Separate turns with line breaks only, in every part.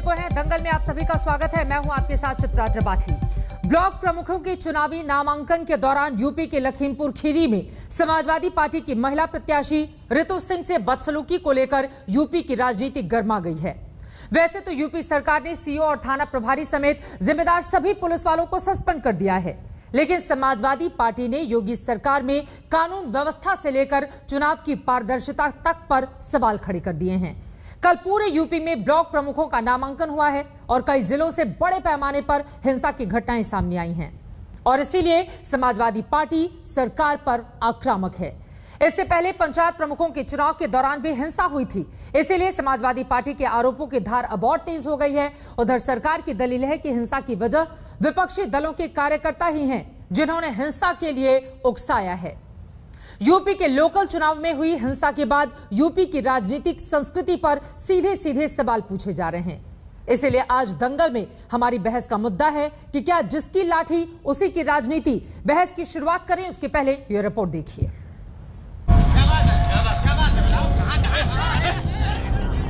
को हैं दंगल में आप सभी का स्वागत है। मैं हूं आपके साथ चित्रा त्रिपाठी। ब्लॉक प्रमुखों की चुनावी नामांकन के दौरान यूपी के लखीमपुर खीरी में समाजवादी पार्टी की महिला प्रत्याशी रितु सिंह से बदसलूकी को लेकर यूपी की राजनीति गर्मा गई है। वैसे तो यूपी सरकार ने सीओ और थाना प्रभारी समेत जिम्मेदार सभी पुलिस वालों को सस्पेंड कर दिया है, लेकिन समाजवादी पार्टी ने योगी सरकार में कानून व्यवस्था से लेकर चुनाव की पारदर्शिता तक पर सवाल खड़े कर दिए हैं। कल पूरे यूपी में ब्लॉक प्रमुखों का नामांकन हुआ है और कई जिलों से बड़े पैमाने पर हिंसा की घटनाएं सामने आई हैं और इसीलिए समाजवादी पार्टी सरकार पर आक्रामक है। इससे पहले पंचायत प्रमुखों के चुनाव के दौरान भी हिंसा हुई थी, इसीलिए समाजवादी पार्टी के आरोपों की धार अब और तेज हो गई है। उधर सरकार की दलील है कि हिंसा की वजह विपक्षी दलों के कार्यकर्ता ही हैं, जिन्होंने हिंसा के लिए उकसाया है। यूपी के लोकल चुनाव में हुई हिंसा के बाद यूपी की राजनीतिक संस्कृति पर सीधे सीधे सवाल पूछे जा रहे हैं। इसलिए आज दंगल में हमारी बहस का मुद्दा है कि क्या जिसकी लाठी उसी की राजनीति। बहस की शुरुआत करें उसके पहले यह रिपोर्ट देखिए।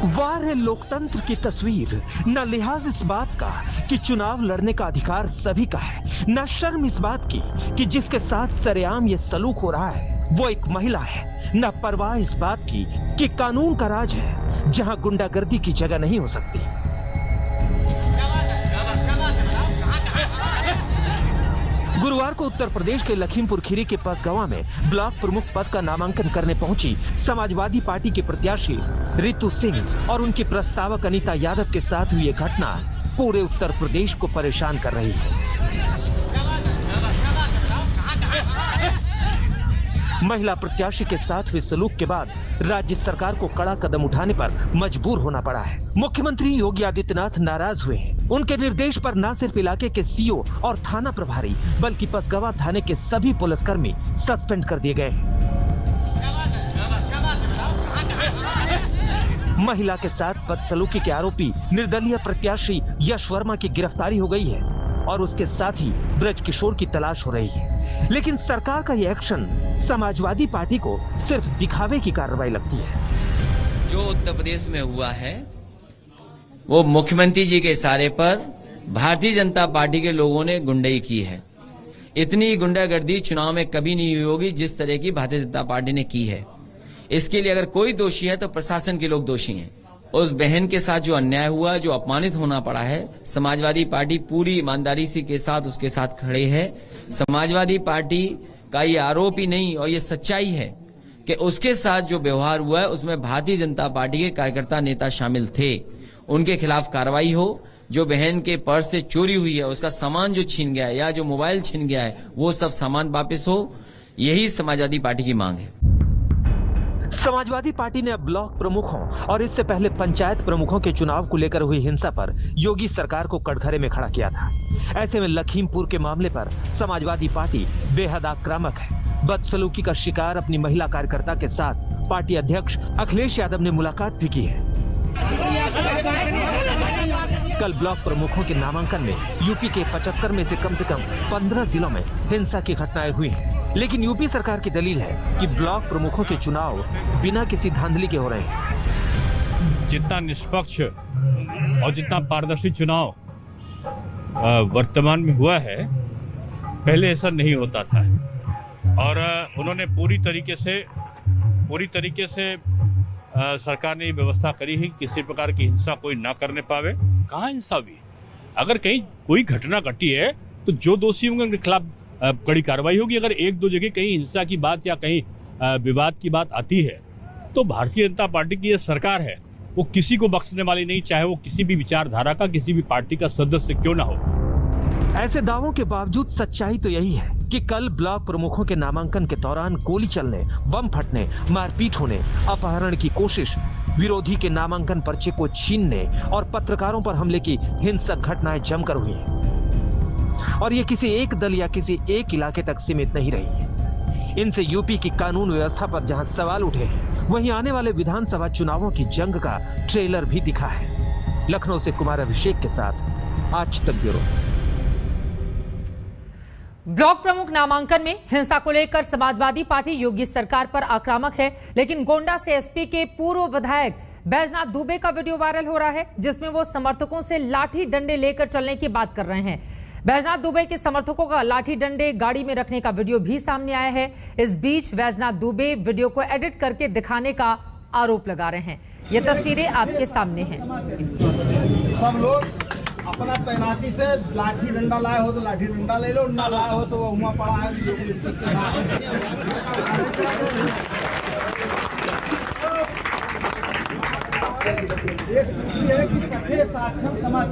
वार है लोकतंत्र की तस्वीर। न लिहाज इस बात का कि चुनाव लड़ने का अधिकार सभी का है, न शर्म इस बात की कि जिसके साथ सरेआम ये सलूक हो रहा है वो एक महिला है, न परवाह इस बात की कि कानून का राज है जहां गुंडागर्दी की जगह नहीं हो सकती। गुरुवार को उत्तर प्रदेश के लखीमपुर खीरी के पसगवा में ब्लॉक प्रमुख पद का नामांकन करने पहुंची समाजवादी पार्टी के प्रत्याशी रितु सिंह और उनकी प्रस्तावक अनीता यादव के साथ हुई ये घटना पूरे उत्तर प्रदेश को परेशान कर रही है। महिला प्रत्याशी के साथ हुए सलूक के बाद राज्य सरकार को कड़ा कदम उठाने पर मजबूर होना पड़ा है। मुख्यमंत्री योगी आदित्यनाथ नाराज हुए हैं। उनके निर्देश पर न सिर्फ इलाके के सीओ और थाना प्रभारी बल्कि पसगवा थाने के सभी पुलिसकर्मी सस्पेंड कर दिए गए हैं। महिला के साथ बदसलूकी के आरोपी निर्दलीय प्रत्याशी यश वर्मा की गिरफ्तारी हो गई है और उसके साथ ही ब्रज किशोर की तलाश हो रही है। लेकिन सरकार का यह एक्शन समाजवादी पार्टी को सिर्फ दिखावे की कार्रवाई लगती है।
जो उत्तर प्रदेश में हुआ है वो मुख्यमंत्री जी के इशारे पर भारतीय जनता पार्टी के लोगों ने गुंडाई की है। इतनी गुंडागर्दी चुनाव में कभी नहीं हुई होगी जिस तरह की भारतीय जनता पार्टी ने की है। इसके लिए अगर कोई दोषी है तो प्रशासन के लोग दोषी हैं। उस बहन के साथ जो अन्याय हुआ, जो अपमानित होना पड़ा है, समाजवादी पार्टी पूरी ईमानदारी से के साथ उसके साथ खड़े है। समाजवादी पार्टी का ये आरोप ही नहीं और ये सच्चाई है कि उसके साथ जो व्यवहार हुआ है उसमें भारतीय जनता पार्टी के कार्यकर्ता नेता शामिल थे। उनके खिलाफ कार्रवाई हो। जो बहन के पर्स से चोरी हुई है, उसका सामान जो छीन गया है या जो मोबाइल छीन गया है, वो सब सामान वापस हो। यही समाजवादी पार्टी की मांग है।
समाजवादी पार्टी ने अब ब्लॉक प्रमुखों और इससे पहले पंचायत प्रमुखों के चुनाव को लेकर हुई हिंसा पर योगी सरकार को कटघरे में खड़ा किया था। ऐसे में लखीमपुर के मामले पर समाजवादी पार्टी बेहद आक्रामक है। बदसलूकी का शिकार अपनी महिला कार्यकर्ता के साथ पार्टी अध्यक्ष अखिलेश यादव ने मुलाकात भी की है। कल ब्लॉक प्रमुखों के नामांकन में यूपी के 75 में से कम 15 जिलों में हिंसा की घटनाएं हुई हैं। लेकिन यूपी सरकार की दलील है कि ब्लॉक प्रमुखों के चुनाव बिना किसी धांधली के हो रहे हैं।
जितना निष्पक्ष और जितना पारदर्शी चुनाव वर्तमान में हुआ है, पहले ऐसा नहीं होता था और उन्होंने पूरी तरीके से सरकार ने व्यवस्था करी है किसी प्रकार की हिंसा कोई ना करने पावे। कहाँ हिंसा हुई? अगर कहीं कोई घटना घटी है तो जो दोषी होंगे उनके खिलाफ कड़ी कार्रवाई होगी। अगर एक दो जगह कहीं हिंसा की बात या कहीं विवाद की बात आती है तो भारतीय जनता पार्टी की ये सरकार है, वो किसी को बख्शने वाली नहीं, चाहे वो किसी भी विचारधारा का, किसी भी पार्टी का सदस्य क्यों ना हो।
ऐसे दावों के बावजूद सच्चाई तो यही है कि कल ब्लॉक प्रमुखों के नामांकन के दौरान गोली चलने, बम फटने, मारपीट होने, अपहरण की कोशिश, विरोधी के नामांकन पर्चे को छीनने और पत्रकारों पर हमले की हिंसक घटनाएं जमकर हुई हैं। और ये किसी एक दल या किसी एक इलाके तक सीमित नहीं रही है। इनसे यूपी की कानून व्यवस्था पर जहां सवाल उठे हैं, वहीं आने वाले विधानसभा चुनावों की जंग का ट्रेलर भी दिखा है। लखनऊ से कुमार अभिषेक के साथ आज तक ब्यूरो।
ब्लॉक प्रमुख नामांकन में हिंसा को लेकर समाजवादी पार्टी योगी सरकार पर आक्रामक है, लेकिन गोंडा से एसपी के पूर्व विधायक बैजनाथ दुबे का वीडियो वायरल हो रहा है जिसमें वो समर्थकों से लाठी डंडे लेकर चलने की बात कर रहे हैं। बैजनाथ दुबे के समर्थकों का लाठी डंडे गाड़ी में रखने का वीडियो भी सामने आया है। इस बीच बैजनाथ दुबे वीडियो को एडिट करके दिखाने का आरोप लगा रहे हैं। ये तस्वीरें आपके सामने हैं।
सब लोग अपना तैनाती से लाठी डंडा लाए हो तो लाठी डंडा ले लो, ना लाए हो तो वो हुआ पड़ा है। एक है कि सफेद साथम समाज